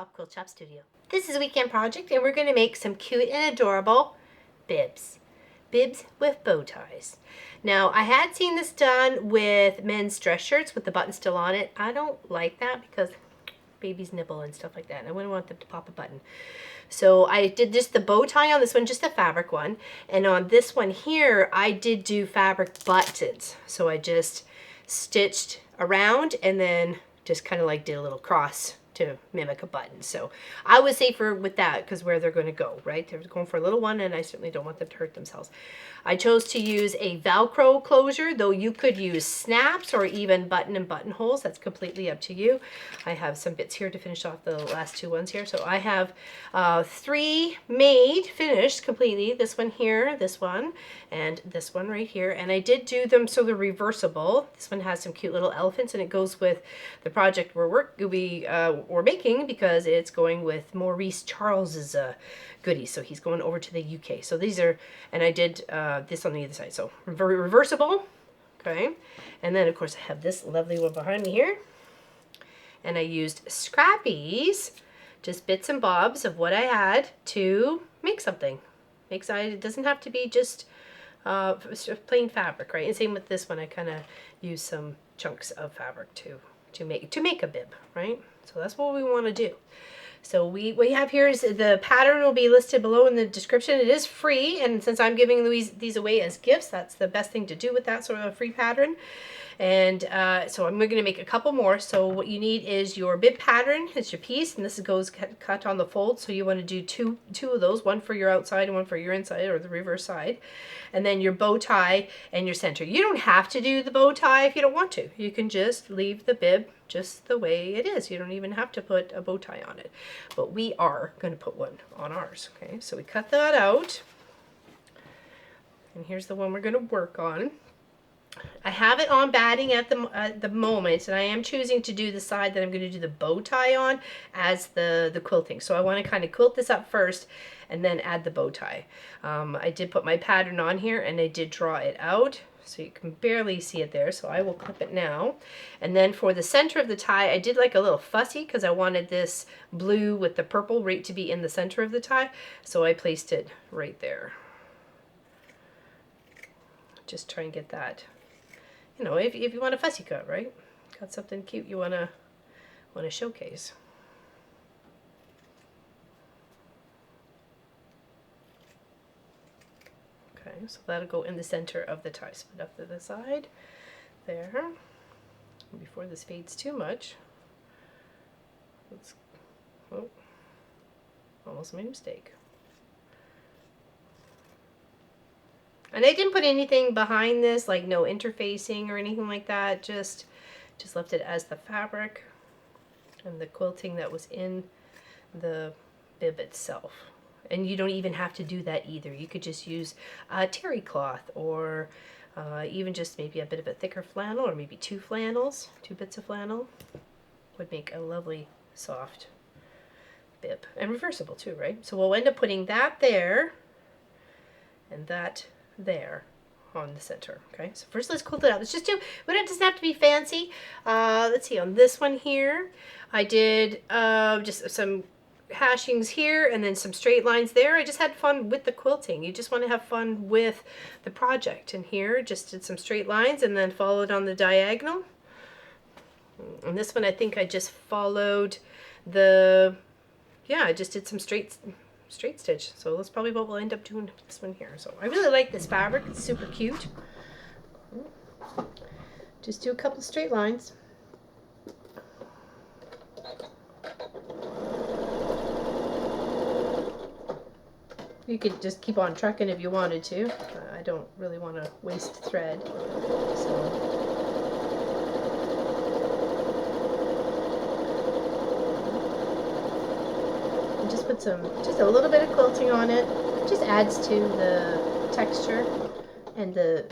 Top Quilt Shop Studio. This is a weekend project and we're going to make some cute and adorable bibs. Bibs with bow ties. Now I had seen this done with men's dress shirts with the button still on it. I don't like that because babies nibble and stuff like that and I wouldn't want them to pop a button. So I did just the bow tie on this one, just a fabric one. And on this one here, I did do fabric buttons. So I just stitched around and then just kind of like did a little cross to mimic a button. So I was safer with that because where they're going to go, right? They're going for a little one and I certainly don't want them to hurt themselves. I chose to use a Velcro closure, though you could use snaps or even button and buttonholes. That's completely up to you. I have some bits here to finish off the last two ones here. So I have 3 made, finished completely. This one here, this one, and this one right here. And I did do them so they're reversible. This one has some cute little elephants and it goes with the project we're making because it's going with Maurice Charles's goodies. So he's going over to the UK. So these are, and I did this on the other side. So very reversible. Okay. And then of course I have this lovely one behind me here. And I used scrappies, just bits and bobs of what I had to make something. It doesn't have to be just plain fabric, right? And same with this one. I kind of used some chunks of fabric to make a bib, right? So that's what we want to do. So we have here is the pattern will be listed below in the description. It is free, and since I'm giving these away as gifts, that's the best thing to do with that sort of a free pattern. And so I'm going to make a couple more. So what you need is your bib pattern. It's your piece, and this goes cut on the fold. So you want to do two of those, one for your outside and one for your inside, or the reverse side. And then your bow tie and your center. You don't have to do the bow tie if you don't want to. You can just leave the bib just the way it is. You don't even have to put a bow tie on it. But we are going to put one on ours. Okay, so we cut that out. And here's the one we're going to work on. I have it on batting at the moment, and I am choosing to do the side that I'm going to do the bow tie on as the quilting. So I want to kind of quilt this up first and then add the bow tie. I did put my pattern on here and I did draw it out. So you can barely see it there, so I will clip it now. And then for the center of the tie, I did like a little fussy because I wanted this blue with the purple right to be in the center of the tie. So I placed it right there. Just try and get that. You know, if you want a fussy cut, right? Got something cute you wanna showcase. Okay, so that'll go in the center of the tie. Split up to the side there. Before this fades too much, almost made a mistake. And I didn't put anything behind this, like no interfacing or anything like that. Just left it as the fabric and the quilting that was in the bib itself. And you don't even have to do that either. You could just use terry cloth or even just maybe a bit of a thicker flannel or maybe 2 flannels, 2 bits of flannel would make a lovely soft bib. And reversible too, right? So we'll end up putting that there and that there on the center. Okay, so first let's quilt it out. Let's just do, but it doesn't have to be fancy. Let's see, on this one here I did just some hashings here and then some straight lines there. I just had fun with the quilting. You just want to have fun with the project. And here just did some straight lines and then followed on the diagonal. And this one I think I just followed the, yeah, I just did some straight stitch. So that's probably what we'll end up doing with this one here. So I really like this fabric. It's super cute. Just do a couple straight lines. You could just keep on trucking if you wanted to. I don't really want to waste thread. So just put just a little bit of quilting on it. It just adds to the texture and the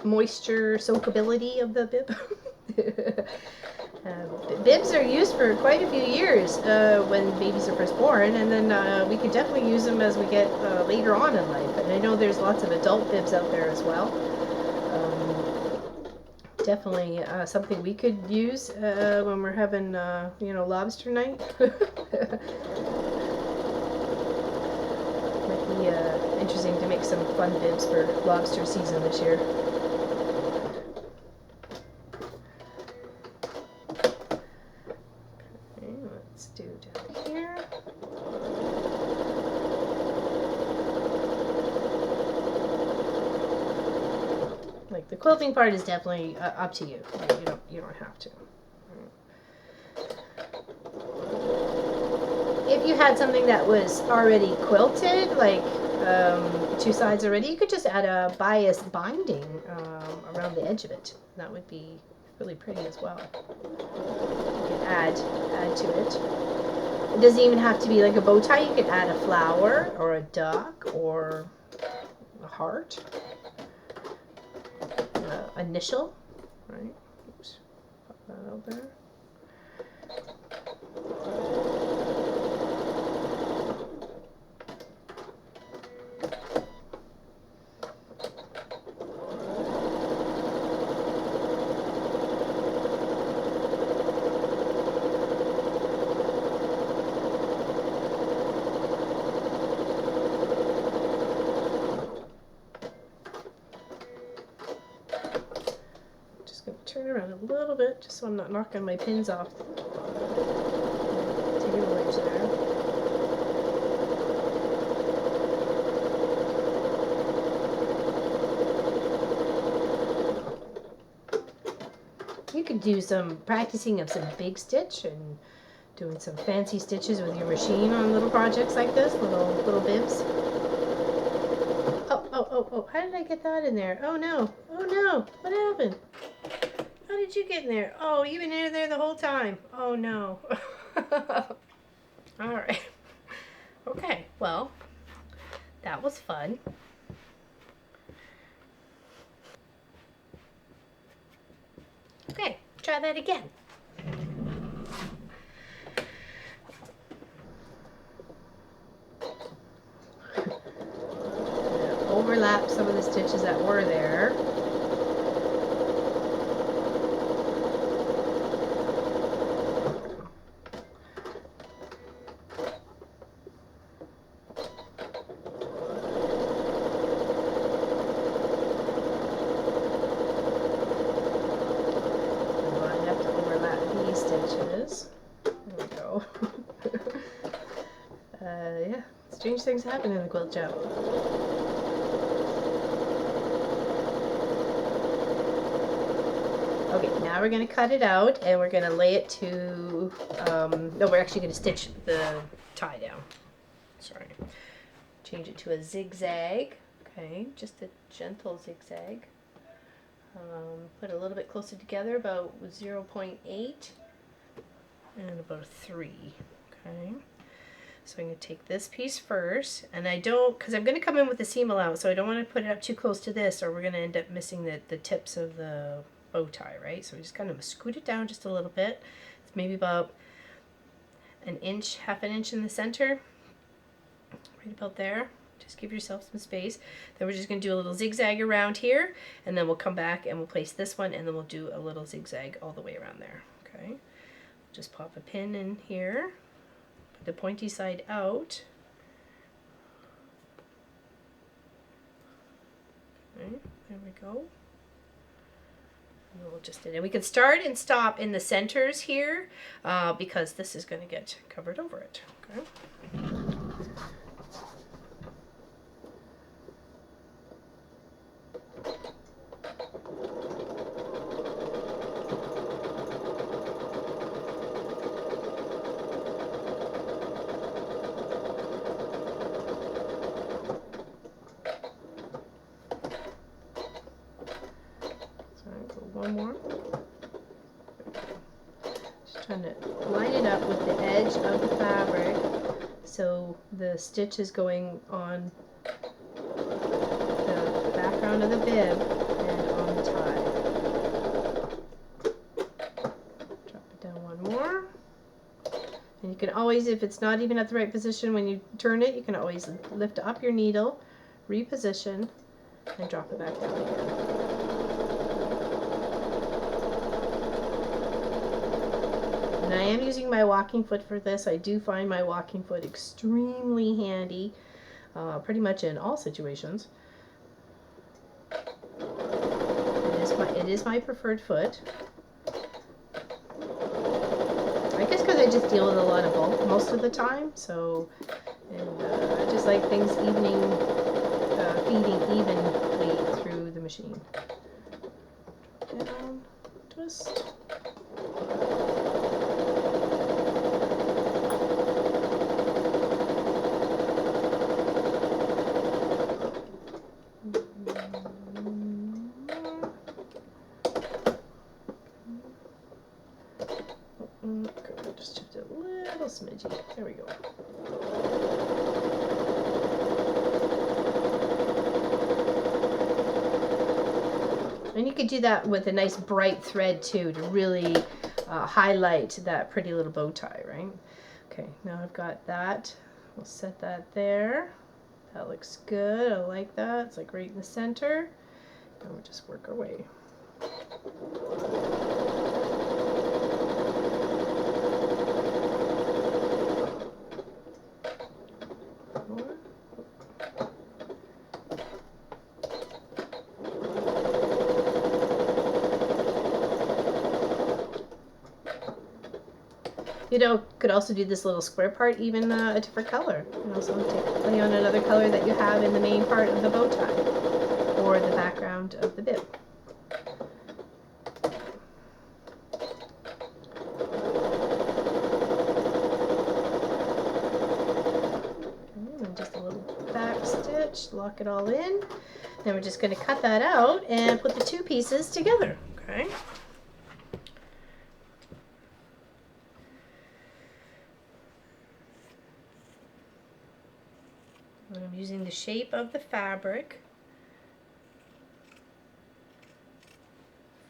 moisture soakability of the bib. Bibs are used for quite a few years when babies are first born, and then we could definitely use them as we get later on in life. And I know there's lots of adult bibs out there as well. Definitely something we could use when we're having, you know, lobster night. Might be interesting to make some fun bibs for lobster season this year. Okay, let's do down here. Like the quilting part is definitely up to you. You don't have to. If you had something that was already quilted, like two sides already, you could just add a bias binding around the edge of it. That would be really pretty as well. You can add to it. It doesn't even have to be like a bow tie. You can add a flower or a duck or a heart. Initial, right? Oops, pop that out there. Turn around a little bit just so I'm not knocking my pins off. Taking the wedge there. You could do some practicing of some big stitch and doing some fancy stitches with your machine on little projects like this, little bibs. Oh, how did I get that in there? Oh no, what happened? How did you get in there? Oh, you've been in there the whole time. Oh no. All right. Okay, well, that was fun. Okay, try that again. Overlap some of the stitches that were there. Stitches. There we go. Yeah, strange things happen in the quilt shop. Okay, now we're going to cut it out and we're going to lay it to, no, we're actually going to stitch the tie down. Sorry. Change it to a zigzag. Okay, just a gentle zigzag. Put a little bit closer together, about 0.8 and about a 3. Okay. So I'm going to take this piece first, and I don't, because I'm going to come in with the seam allowance, so I don't want to put it up too close to this, or we're going to end up missing the tips of the bow tie, right? So we just kind of scoot it down just a little bit. It's maybe about an inch, half an inch in the center, right about there. Just give yourself some space. Then we're just going to do a little zigzag around here, and then we'll come back and we'll place this one, and then we'll do a little zigzag all the way around there. Okay. Just pop a pin in here. The pointy side out. Okay, there we go. And we'll just, and we can start and stop in the centers here because this is going to get covered over it. Okay. One more. Just trying to line it up with the edge of the fabric so the stitch is going on the background of the bib and on the tie. Drop it down one more. And you can always, if it's not even at the right position when you turn it, you can always lift up your needle, reposition, and drop it back down again. And I am using my walking foot for this. I do find my walking foot extremely handy, pretty much in all situations. It is my preferred foot. I guess because I just deal with a lot of bulk most of the time, so, and I just like things feeding evenly through the machine. Down, twist. Okay, just shift it a little smidgy. There we go. And you could do that with a nice bright thread too, to really highlight that pretty little bow tie, right? Okay, now I've got that. We'll set that there. That looks good. I like that. It's like right in the center. And we'll just work our way. You know, could also do this little square part even a different color. You can also play on another color that you have in the main part of the bow tie or the background of the bib. And just a little back stitch, lock it all in. Then we're just going to cut that out and put the two pieces together. Okay. I'm using the shape of the fabric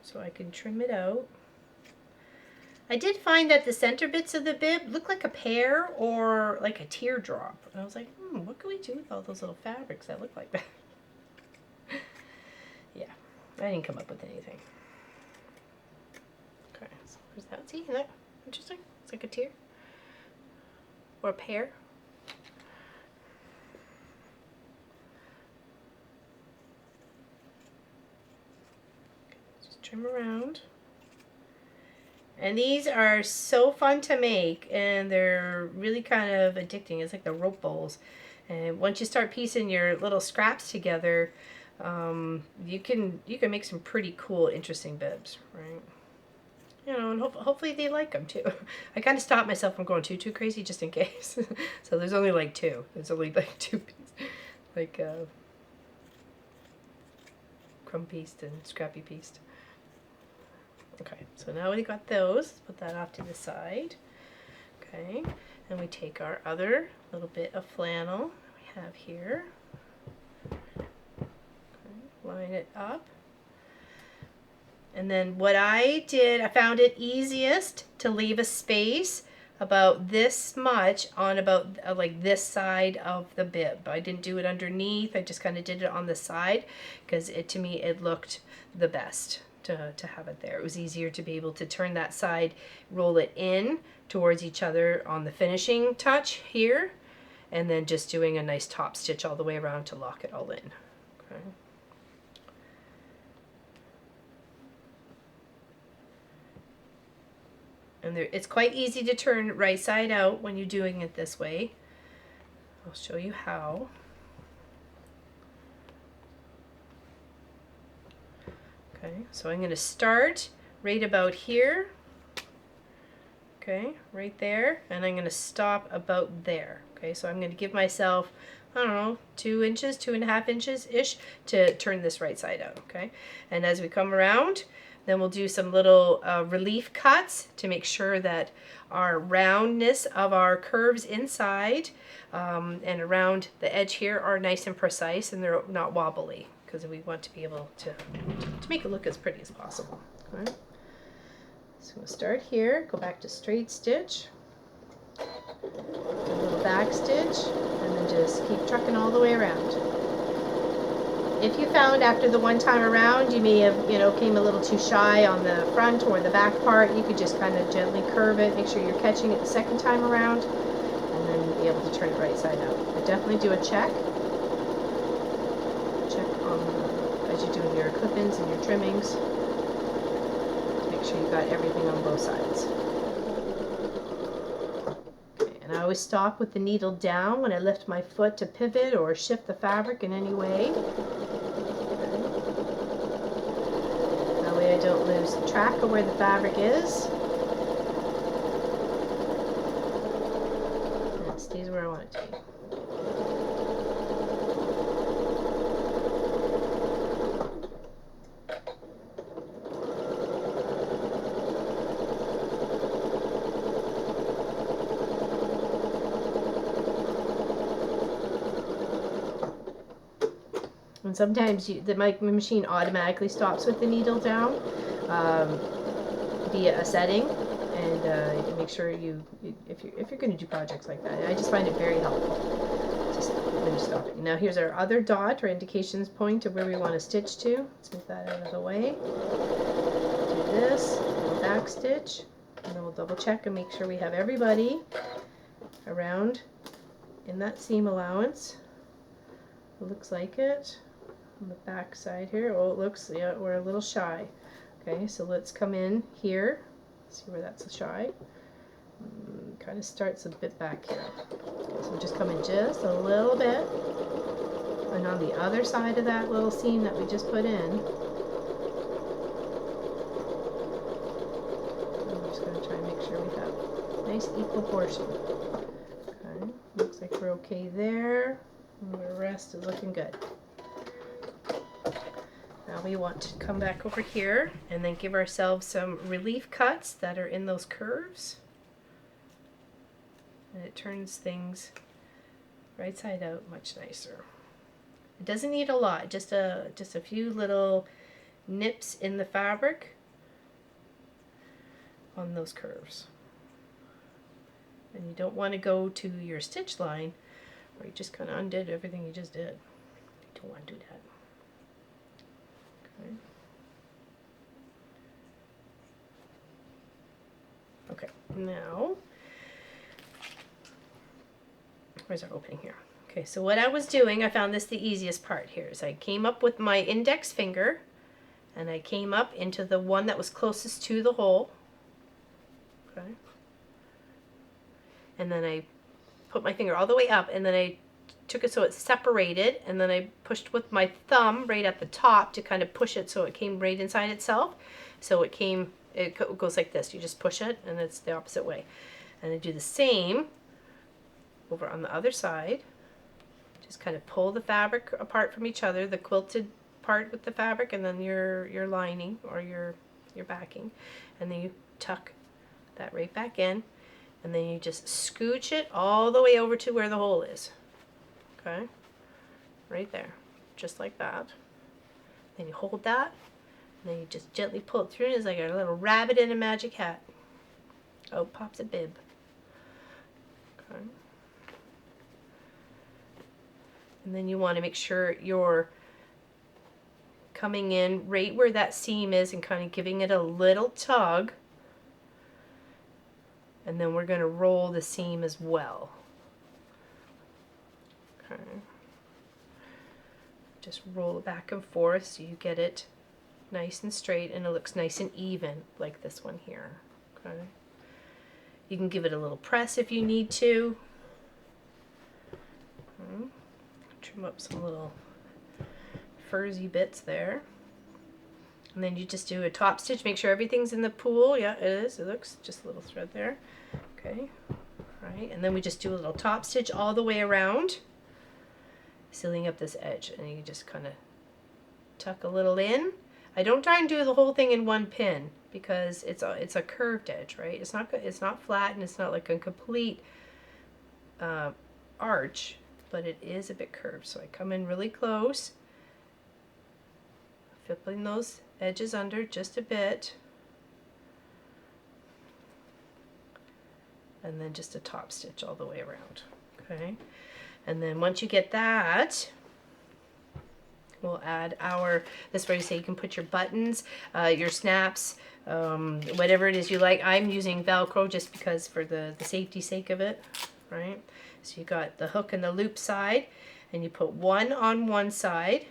so I can trim it out. I did find that the center bits of the bib look like a pear or like a teardrop. And I was like, what can we do with all those little fabrics that look like that? Yeah, I didn't come up with anything. Okay, so there's that. See, isn't that interesting? It's like a tear or a pear. Trim around. And these are so fun to make, and they're really kind of addicting. It's like the rope bowls. And once you start piecing your little scraps together, you can make some pretty cool, interesting bibs, right? You know, and hopefully they like them too. I kind of stopped myself from going too crazy just in case. So there's only like two. There's only like two pieces, like crumb pieced and scrappy pieced. Okay, so now we got those. Put that off to the side. Okay, and we take our other little bit of flannel we have here. Okay, line it up. And then what I did, I found it easiest to leave a space about this much on about like this side of the bib. I didn't do it underneath. I just kind of did it on the side because to me it looked the best. To have it there. It was easier to be able to turn that side, roll it in towards each other on the finishing touch here, and then just doing a nice top stitch all the way around to lock it all in. Okay. And it's quite easy to turn right side out when you're doing it this way. I'll show you how. Okay, so I'm going to start right about here, okay, right there, and I'm going to stop about there. Okay, so I'm going to give myself, I don't know, 2 inches, 2.5 inches-ish to turn this right side out, okay? And as we come around, then we'll do some little relief cuts to make sure that our roundness of our curves inside and around the edge here are nice and precise and they're not wobbly, because we want to be able to make it look as pretty as possible. Okay. So we'll start here, go back to straight stitch, do a little back stitch, and then just keep trucking all the way around. if you found after the one time around you may have, came a little too shy on the front or the back part, you could just kind of gently curve it, make sure you're catching it the second time around, and then you'll be able to turn it right side out. But definitely do a check. Check on as you're doing your clip-ins and your trimmings. Make sure you got everything on both sides. And I always stop with the needle down when I lift my foot to pivot or shift the fabric in any way. That way I don't lose track of where the fabric is. And it stays where I want it to be. And sometimes the machine automatically stops with the needle down via a setting, and make sure if you're going to do projects like that, I just find it very helpful just when you stop it. Now here's our other dot or indications point of where we want to stitch to. Let's move that out of the way. Do this, back stitch, and then we'll double check and make sure we have everybody around in that seam allowance. It looks like it. On the back side here. Oh, it looks, yeah, we're a little shy. Okay, so let's come in here. See where that's shy. Kind of starts a bit back here. Okay, so just come in just a little bit. And on the other side of that little seam that we just put in, I'm just going to try and make sure we have a nice equal portion. Okay, looks like we're okay there. And the rest is looking good. Now we want to come back over here and then give ourselves some relief cuts that are in those curves. And it turns things right side out much nicer. It doesn't need a lot, just a few little nips in the fabric on those curves. And you don't want to go to your stitch line where you just kind of undid everything you just did. You don't want to do that. Okay, now, where's our opening here? Okay, so what I was doing, I found this the easiest part here, is I came up with my index finger, and I came up into the one that was closest to the hole. Okay. And then I put my finger all the way up, and then I took it so it separated, and then I pushed with my thumb right at the top to kind of push it so it came right inside itself. So it goes like this. You just push it, and it's the opposite way. And I do the same over on the other side. Just kind of pull the fabric apart from each other, the quilted part with the fabric, and then your lining or your backing. And then you tuck that right back in, and then you just scooch it all the way over to where the hole is. Okay, right there, just like that. Then you hold that, and then you just gently pull it through, and it's like a little rabbit in a magic hat. Oh, pops a bib. Okay. And then you want to make sure you're coming in right where that seam is and kind of giving it a little tug. And then we're going to roll the seam as well. Okay. Just roll it back and forth so you get it nice and straight and it looks nice and even like this one here. Okay. You can give it a little press if you need to. Okay. Trim up some little furzy bits there. And then you just do a top stitch, make sure everything's in the pool. Yeah, it is. It looks just a little thread there. Okay. Right. And then we just do a little top stitch all the way around, sealing up this edge, and you just kind of tuck a little in. I don't try and do the whole thing in one pin because it's a curved edge, right? It's not flat and it's not like a complete arch, but it is a bit curved. So I come in really close, flipping those edges under just a bit, and then just a top stitch all the way around. Okay. And then once you get that, We'll add our, this way you say you can put your buttons, your snaps, whatever it is you like. I'm using Velcro just because for the safety sake of it, right? So you got the hook and the loop side, and you put one on one side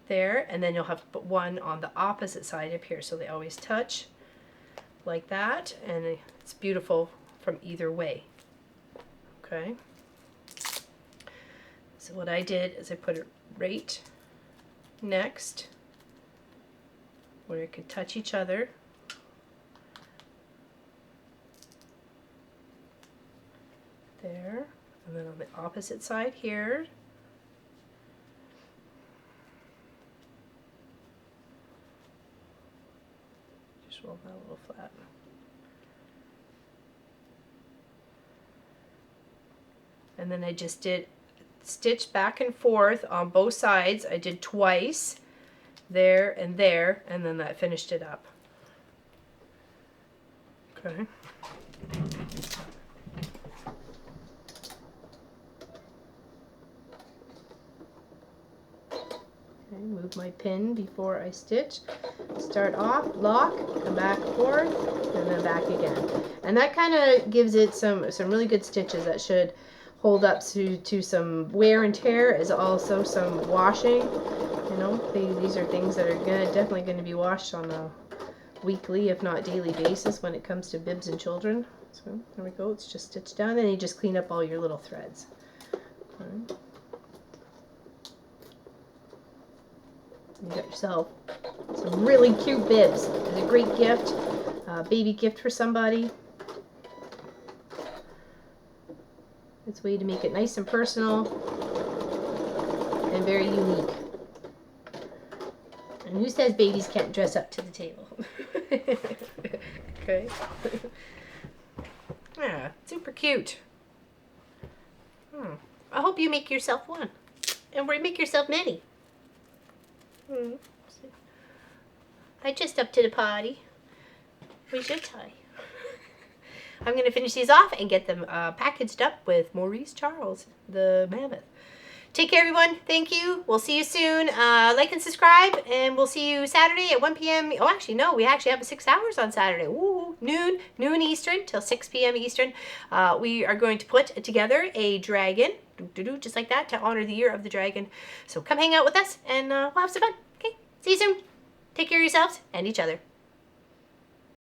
there, and then you'll have to put one on the opposite side up here, so they always touch like that, and it's beautiful from either way. Okay. So what I did is I put it right next where it could touch each other. There, and then on the opposite side here. Just roll that a little flat. And then I just did stitch back and forth on both sides. I did twice, there, and then that finished it up. Okay. Move my pin before I stitch. Start off, lock, come back forth, and then back again. And that kind of gives it some really good stitches that should hold up to some wear and tear, as also some washing. You know, these are things that are definitely going to be washed on a weekly, if not daily basis when it comes to bibs and children. So there we go, it's just stitched down, and you just clean up all your little threads. Okay. You got yourself some really cute bibs. It's a great gift, baby gift for somebody. It's a way to make it nice and personal and very unique. And who says babies can't dress up to the table? Okay. Yeah, super cute. I hope you make yourself one, and make yourself many. I just up to the potty. Where's your tie? I'm going to finish these off and get them packaged up with Maurice Charles, the mammoth. Take care, everyone. Thank you. We'll see you soon. Like and subscribe, and we'll see you Saturday at 1 p.m. Oh, actually, no. We actually have 6 hours on Saturday. Ooh, noon Eastern till 6 p.m. Eastern. We are going to put together a dragon, just like that, to honor the year of the dragon. So come hang out with us, and we'll have some fun. Okay? See you soon. Take care of yourselves and each other.